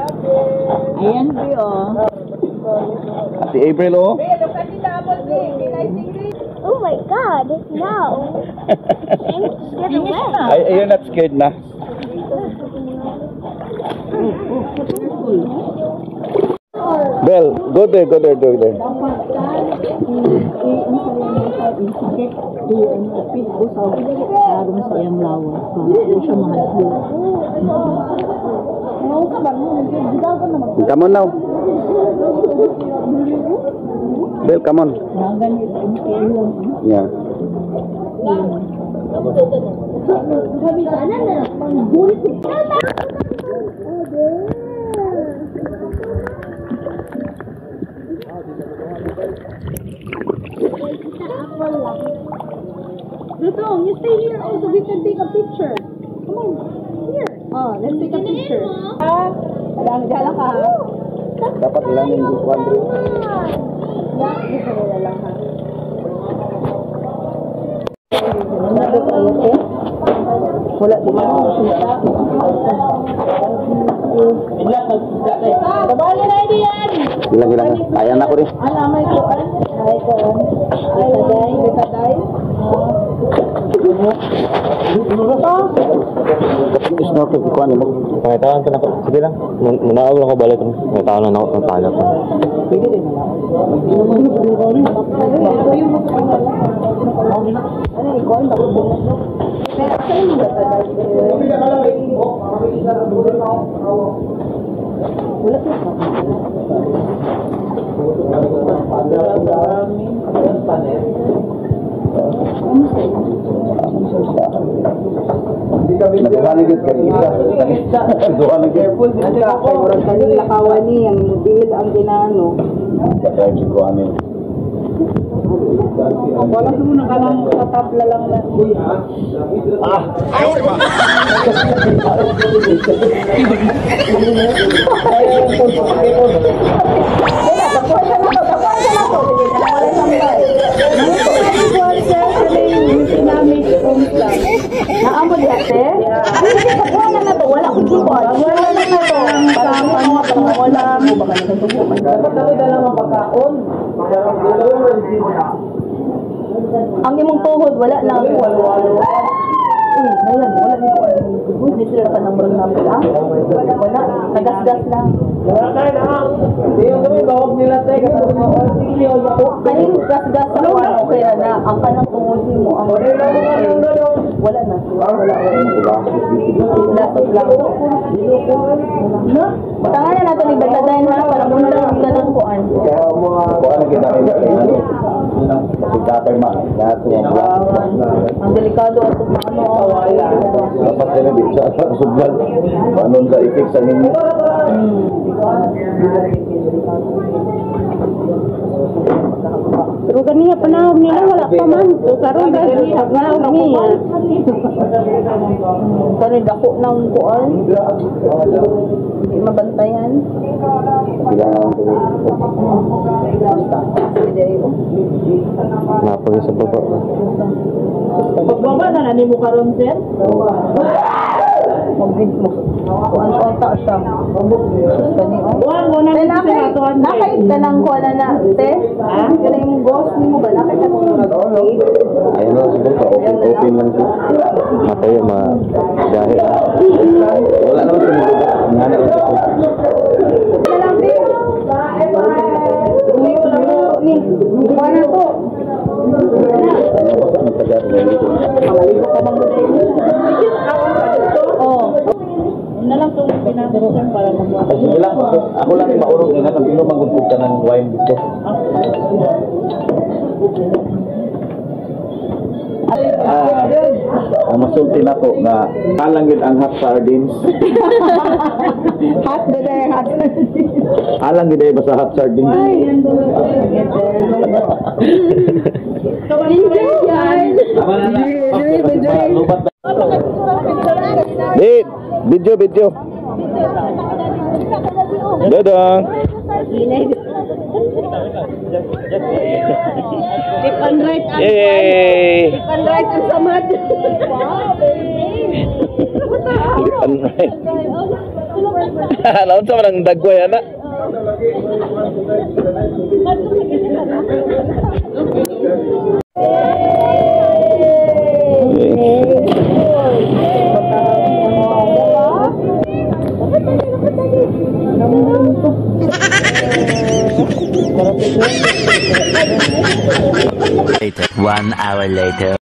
I: Ayan, oh.
A: At April, oh.
G: Oh my God, no. I'm scared away.
A: You're not scared na. Bell, go there, go there, go there. Come on now. Bell, come on. Yeah.
B: Lutong, you stay here also. We can take a picture. Come on, here. Oh, let's take a picture. Dala ka.
A: Dapat lang yung quadro.
B: Dito lang ha. Wala din Babali na yan.
A: Ilang. Ayan na ko rin.
B: May ko. Ay, kaday.
A: Snorkel ko ano mo.
E: Pangitawan ko na po. Sige lang. Munaog lang ko balik. Pangitawan na ako ng palat.
B: Pwede din na. Ano ikaw? Pero sa inyo ba kaday? Wala ka.
A: Nagkaligid ka rin isa. Nagkaligid.
B: Ang lakawan niya, ang bil ang ginano.
A: Patay si Kuanin.
B: Wala mo na kalang tatapla lang na. Naamod ate? Wala na to, wala ko dito. Wala na to. Parang wala mo baka nagtubo. Dapat ako dala ng pagkaon. Ang imong tuhod wala na. Dalan, wala ni ko ano. Hindi sila pa nang murang namin ah. Wala, nagasgas lang. Wala tayo na. Hindi yung kami bawag nila tayo kasi kaning gasgas sa wala okay na. Ang kanang tuhod mo ang wala na. Wala. Lasot lang. Tangan na natin ibagadayan na para muna lang ganang kuan.
A: Kuan kita ini. Kasi tatay ma,
B: ang delikado at ano wala.
A: dapat sila di sa sugal. Paano sa itik sa ninyo?
B: Pero ganiya panahon nila wala pa man. So karon ganiya panahon niya. Kani dako nang kuan. Hindi mabantayan.
E: Napagay sa baba.
B: Pagbaba na nani mo karon sir? Magbid mo. Kuan ko ta siya. Kani oh. Kuan mo na sa ato an. Nakait ka nang kuan na te. Ha? Kani yung boss nimo ba nakait ka mo
E: Ayun na siguro open lang siya. Matay dahil. Wala naman sa mga nga na lang siya.
B: Kuan na to. Oh. Na lang tong pinapasok para magbuhat.
A: Sige lang, ako lang yung maurong nga kung sino magugtog ka ng wine dito. Masulti na ko na halangin ang hot sardines.
B: Hot na there, hot.
A: Halangin dahil ba sa hot sardines? Video. Dadang.
B: Tip and right ang
A: Yay!
B: Tip and right ang samad.
A: Tip and right. Laon sa manang dagway anak.
J: Later. 1 hour later.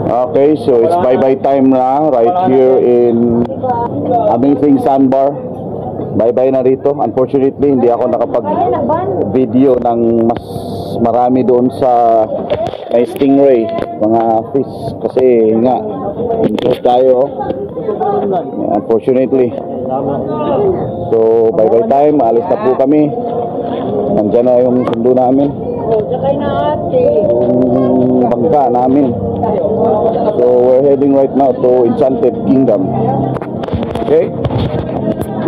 A: Okay, so it's bye-bye time na right here in Amazing Sandbar. Bye-bye na rito. Unfortunately, hindi ako nakapag-video ng mas marami doon sa may stingray, mga fish. Kasi nga, interest tayo. Unfortunately. So, bye-bye time. Alis na po kami. Nandiyan na yung sundo namin.
B: Sakay na ate.
A: Yung bangka namin. So, we're heading right now to Enchanted Kingdom. Okay?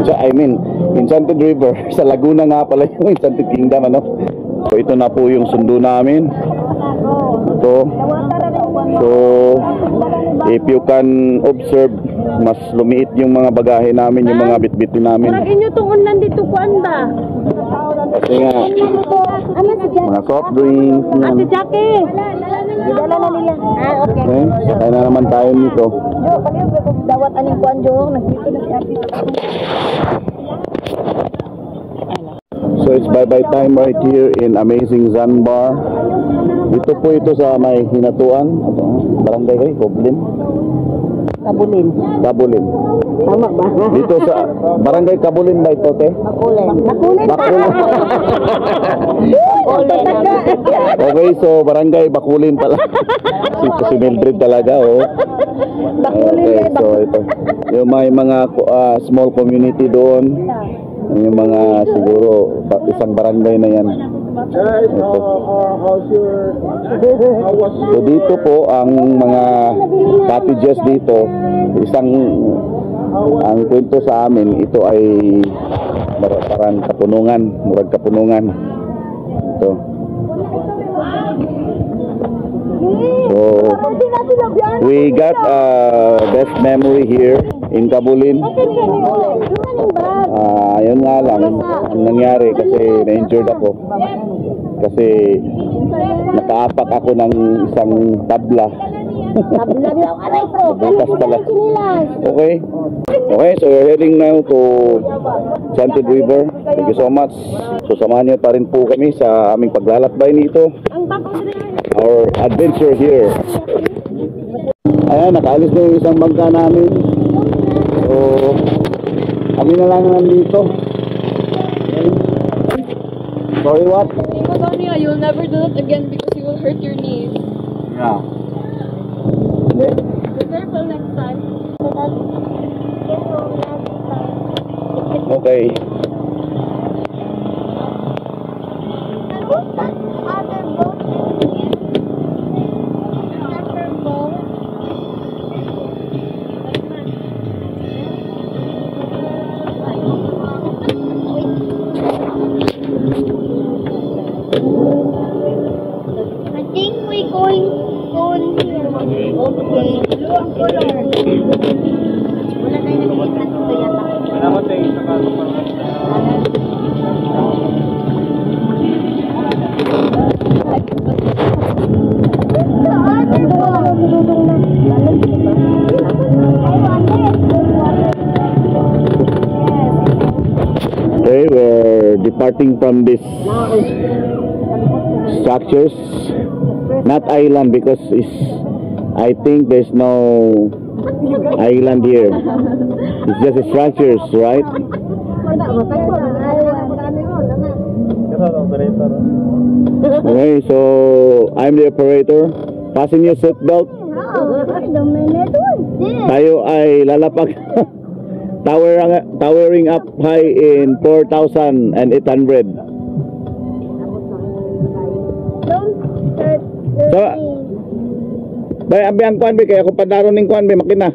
A: I mean, Enchanted River. Sa Laguna nga pala yung Enchanted Kingdom, ano? So, ito na po yung sundo namin. Ito. So, if you can observe, mas lumiit yung mga bagahe namin, yung mga bitbitin namin.
B: Parang inyo tungkol nandito ko anda.
A: Kasi nga, mga soft drinks.
B: Ate Jackie. Dala na nila. Ah, okay.
A: Okay, sakay na naman tayo nito.
B: Jo, kaliyo ko dawat aning kuan jo, nagdito na si Ate.
A: So it's bye-bye time right here in Amazing Sandbar. Dito po ito sa may Hinatuan. Barangay kayo, Goblin.
B: Kabulin.
A: Kabulin.
B: Tama ba?
A: Dito sa Barangay Kabulin ba ito, te?
B: Bakulin. Bakulin.
A: Bakulin. Okay, so Barangay Bakulin pala. Si Mildred talaga, oh. Okay, so ito. Yung may mga small community doon. Yung mga siguro isang barangay na yan.
E: So dito po ang mga cottages dito, ang kwento sa amin, ito ay parang kapunungan, murag kapunungan. Ito. So we got best memory here in Cabulin. Ayun nga lang ang nangyari kasi na-injured ako. Kasi nakaapak ako ng isang tabla. Bukas pala. Okay. Okay, so we're heading now to Enchanted River. Thank you so much. So samahan niyo pa rin po kami sa aming paglalakbay nito. Our adventure here. Ayan, nakaalis na yung isang bangka namin. So kami na lang nandito. Sorry, what?
F: Magonia, you'll never do that again because you will hurt your knees.
E: Yeah.
F: Be careful next time.
E: Okay.
G: I think we're going here. Okay. Blue ang color. Wala tayo nag-iikat ito yata.
D: Salamat tayo sa kaso
E: Okay, we're departing from this structures, not island because I think there's no island here. It's just structures, right? Okay, so I'm the operator. Fasten your seatbelt. Tayo ay lalapag. Towering up high in 4,800. So, bay ang kuan be kaya ko padaron ning kuan be makina.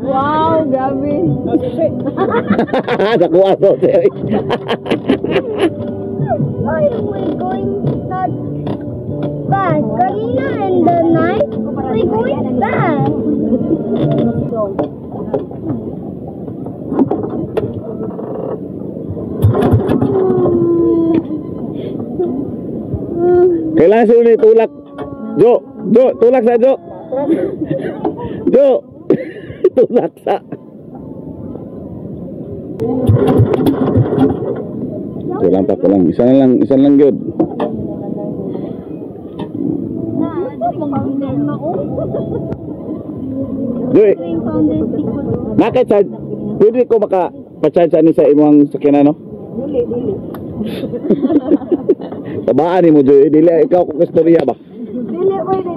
F: Wow, grabe.
E: Sa kuwaso.
G: Why are we going that fast? Kanina in the night, we're going fast.
E: Kailangan sila ni tulak. Jo, tulak sa Jo. Jo. Tulak sa. Ito lang. Isa lang yun. Jo, nakacharge. Pwede ko maka-charge ani sa imong sakyanan, no?
G: Dili.
E: Tabaan mo, Jo. Dili, ikaw kung istorya ba?
G: Dili, pwede.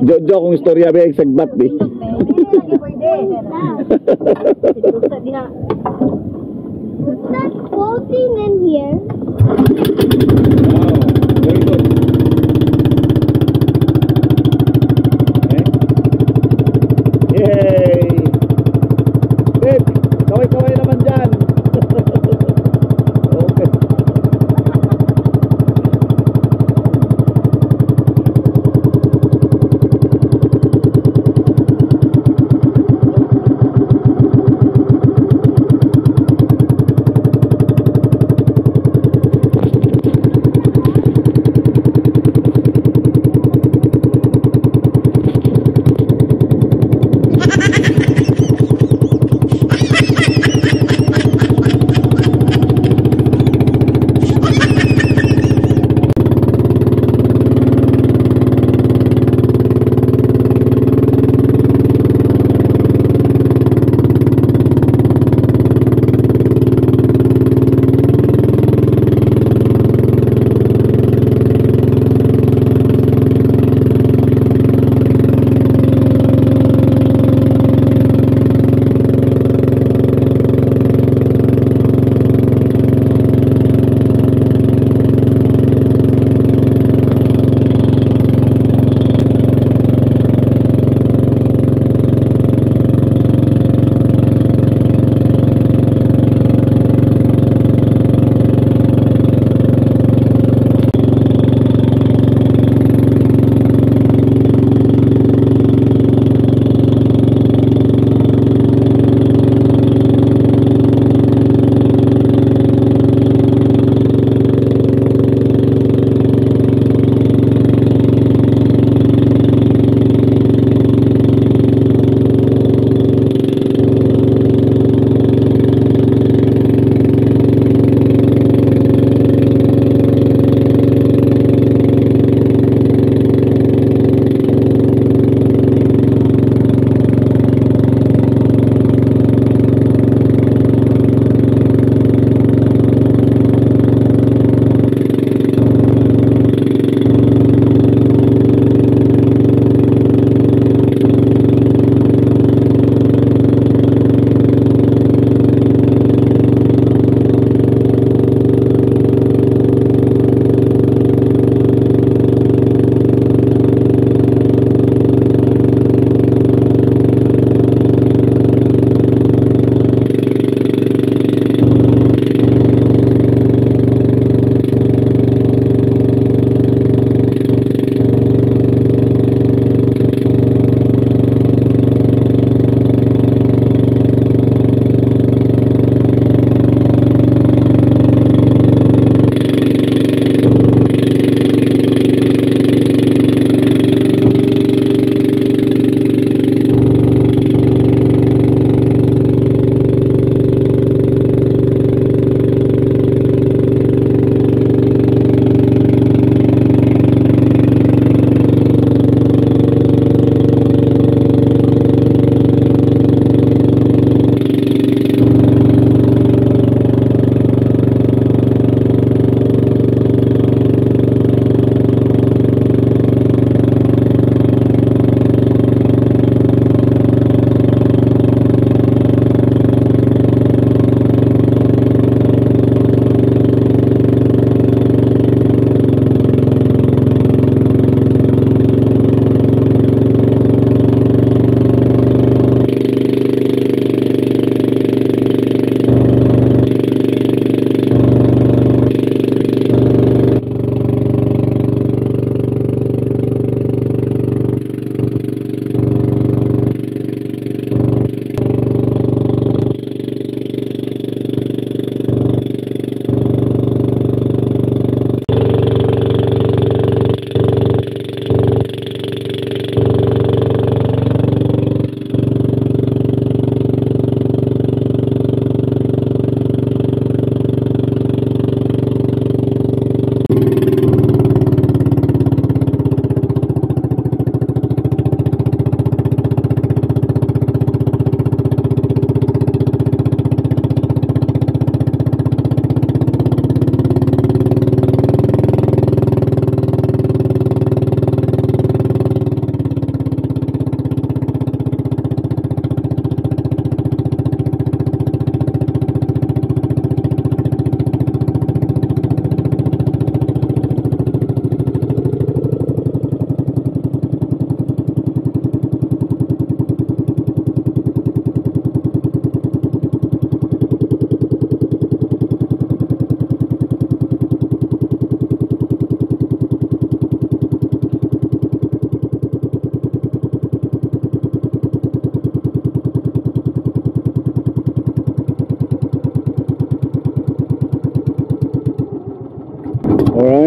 E: Jo, kung istorya ba, eksagbat, di?
G: Dili lagi pwede. That's floating in here.
E: Very good. Okay. Yay! Babe, kaway-kaway naman dyan. Okay.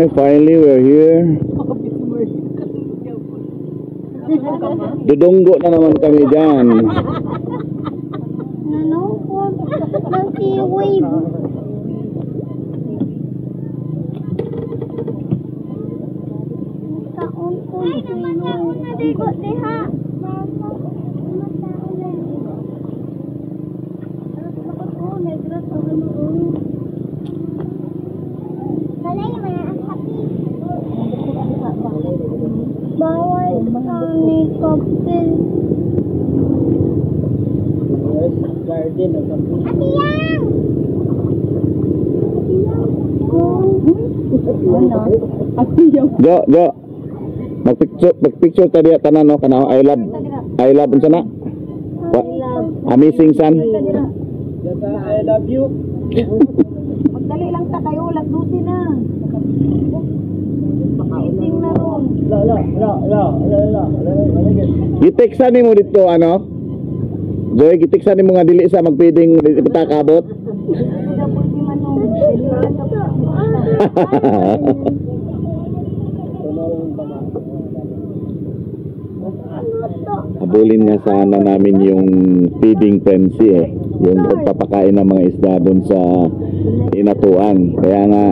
E: Okay, finally we're here. Dudunggo na naman kami dyan.
G: Nanungkot ng sea-wave. Kaon ko nadigo diha. Bawal kami kapil.
E: Jo. Magpicture tadi tanan no kana I love unsa na? Amazing son.
I: I love you. Magdali lang ta kayo, ulat duty na. Meeting na ron.
E: Giteksan nimo dito ano? Joy, giteksan nimo nga dili sa magpwedeng ipatakabot. Habulin nga sana namin yung feeding frenzy yung pagpapakain ng mga isda doon sa inatuan. Kaya nga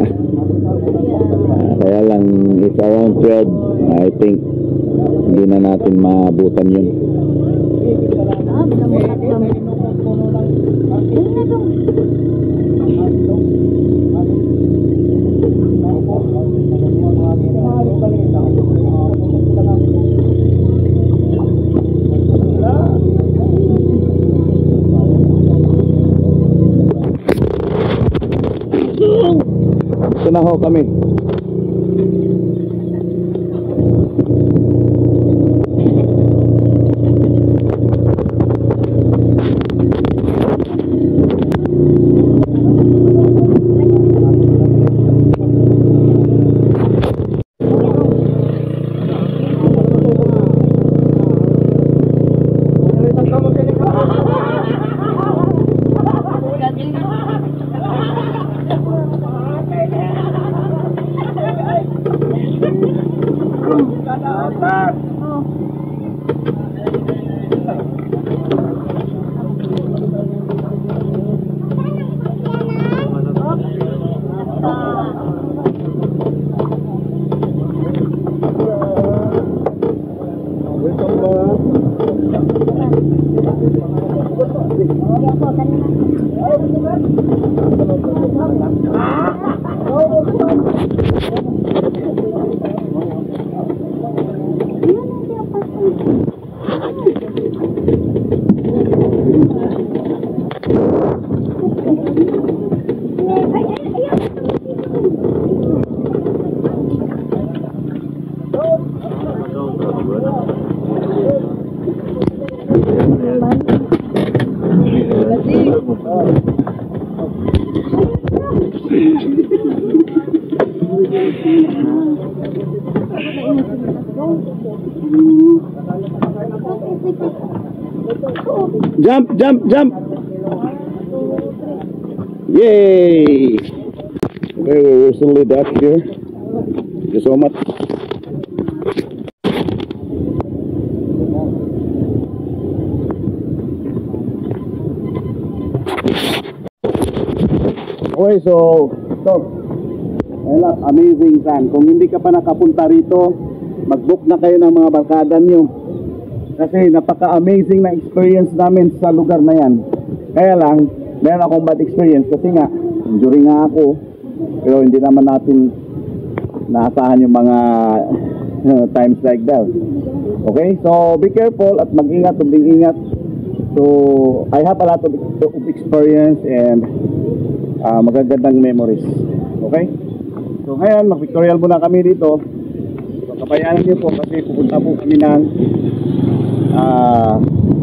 E: kaya lang it's around 12. I think hindi na natin maabutan yun. Ito na ho kami. Jump! Yay! Okay, we're still lit up here. Thank you so much. Okay, so amazing san. Kung hindi ka pa nakapunta rito, mag-book na kayo ng mga barkada nyo. Kasi napaka-amazing na experience namin sa lugar na yan. Kaya lang, meron akong bad experience kasi nga, injury nga ako. Pero hindi naman natin naasahan yung mga times like that. Okay, so be careful at mag-ingat, mag-ingat. So, I have a lot of experience and magagandang memories. Okay? So ngayon, mag-pictorial muna kami dito. So kabayaan niyo po kasi pupunta po kami ng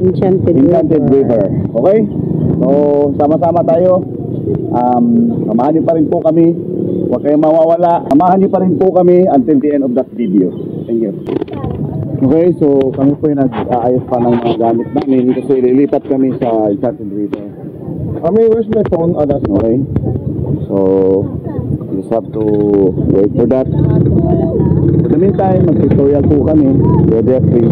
E: Enchanted River. Okay? So sama-sama tayo. Samahan niyo pa rin po kami. Huwag kayong mawawala. Samahan niyo pa rin po kami until the end of that video. Thank you. Okay, so kami po yung nag-aayos pa ng mga gamit namin kasi lilipat kami sa Enchanted River.
H: Where's my phone?
E: Okay. So just have to wait for that. In the meantime, mag-tutorial po kami, Brother Jeffrey.